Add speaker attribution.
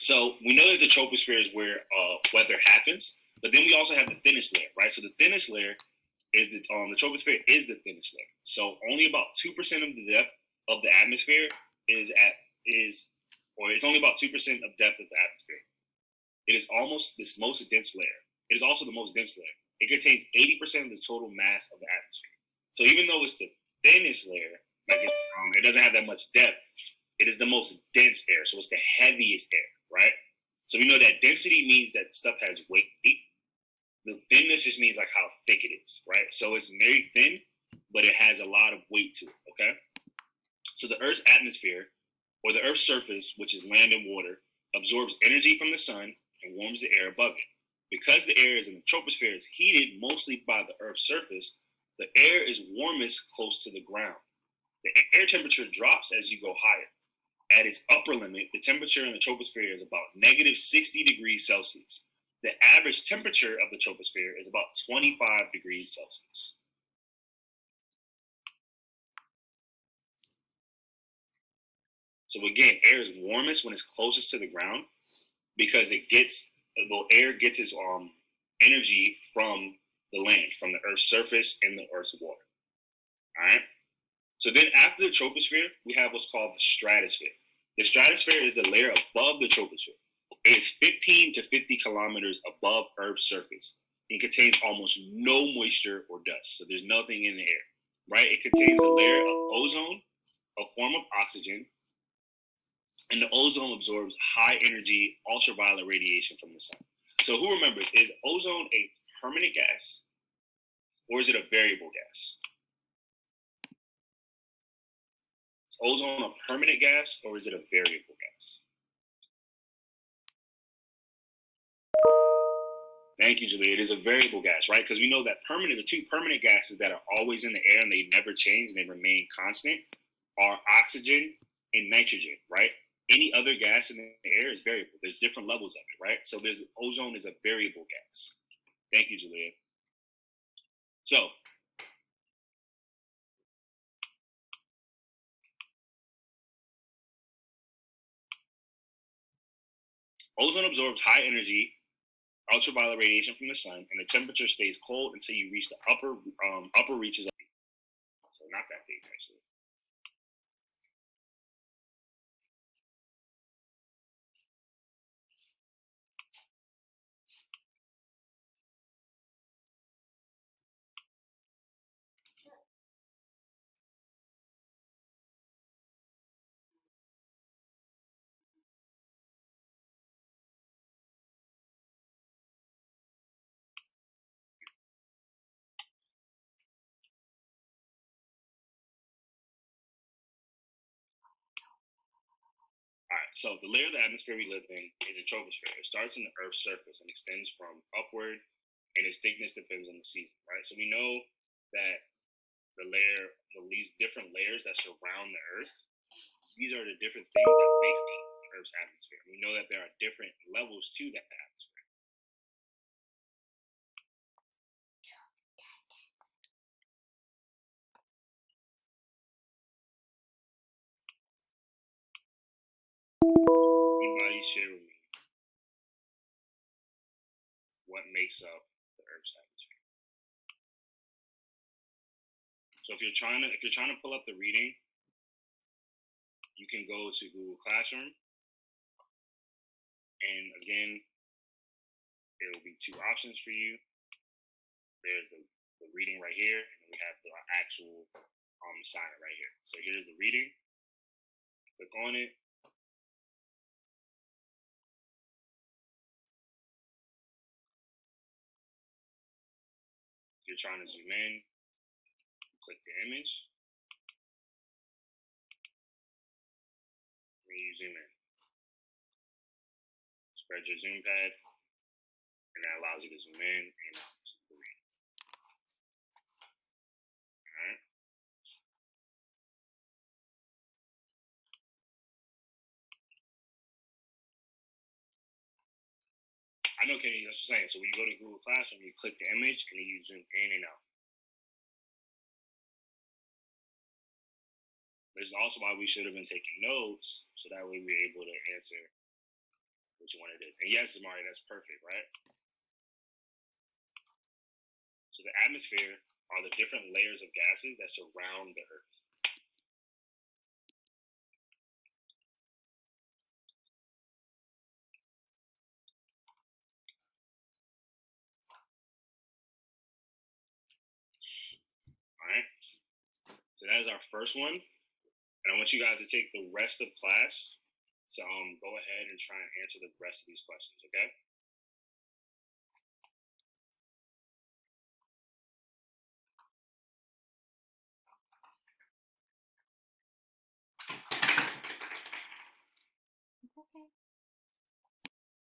Speaker 1: So we know that the troposphere is where weather happens, but then we also have the thinnest layer, right? So the thinnest layer is the troposphere is the thinnest layer. So only about 2% of the depth of the atmosphere is at is or it's only about 2% of depth of the atmosphere. It is almost this most dense layer. It is also the most dense layer. It contains 80% of the total mass of the atmosphere. So even though it's the thinnest layer, it doesn't have that much depth. It is the most dense air, so it's the heaviest air, right? So we know that density means that stuff has weight. The thinness just means like how thick it is, right? So it's very thin, but it has a lot of weight to it. Okay. So the Earth's atmosphere, or the Earth's surface, which is land and water, absorbs energy from the sun and warms the air above it. Because the air is in the troposphere is heated mostly by the Earth's surface, the air is warmest close to the ground. The air temperature drops as you go higher. At its upper limit, the temperature in the troposphere is about negative 60 degrees Celsius. The average temperature of the troposphere is about 25 degrees Celsius. So again, air is warmest when it's closest to the ground because air gets its energy from the land, from the Earth's surface and the Earth's water. All right. So then after the troposphere, we have what's called the stratosphere. The stratosphere is the layer above the troposphere. It is 15 to 50 kilometers above Earth's surface. It contains almost no moisture or dust, so there's nothing in the air, right? It contains a layer of ozone, a form of oxygen, and the ozone absorbs high energy ultraviolet radiation from the sun. So who remembers, is ozone a permanent gas or is it a variable gas? Is ozone a permanent gas or is it a variable gas? Thank you, Julia. It is a variable gas, right? Because we know that the two permanent gases that are always in the air and they never change and they remain constant are oxygen and nitrogen, right? Any other gas in the air is variable. There's different levels of it, right? So ozone is a variable gas. Thank you, Julia. So ozone absorbs high energy ultraviolet radiation from the sun, and the temperature stays cold until you reach the upper reaches of. So not that big actually. All right, so the layer of the atmosphere we live in is a troposphere. It starts in the Earth's surface and extends from upward, and its thickness depends on the season, right? So we know that these different layers that surround the Earth, these are the different things that make up the Earth's atmosphere. We know that there are different levels to that atmosphere. Anybody share with me what makes up the Earth's atmosphere? So if you're trying to pull up the reading, you can go to Google Classroom, and again, there will be two options for you. There's the reading right here, and we have the actual assignment right here. So here's the reading. Click on it. If you're trying to zoom in, click the image. And you zoom in. Spread your zoom pad, and that allows you to zoom in and read. All right. I know, Kenny, that's what I'm saying. So when you go to Google Classroom, you click the image, and then you zoom in and out. This is also why we should have been taking notes, so that way we're able to answer which one it is. And yes, Amari, that's perfect, right? So the atmosphere are the different layers of gases that surround the Earth. All right. So that is our first one. And I want you guys to take the rest of class to go ahead and try and answer the rest of these questions, okay?
Speaker 2: Okay.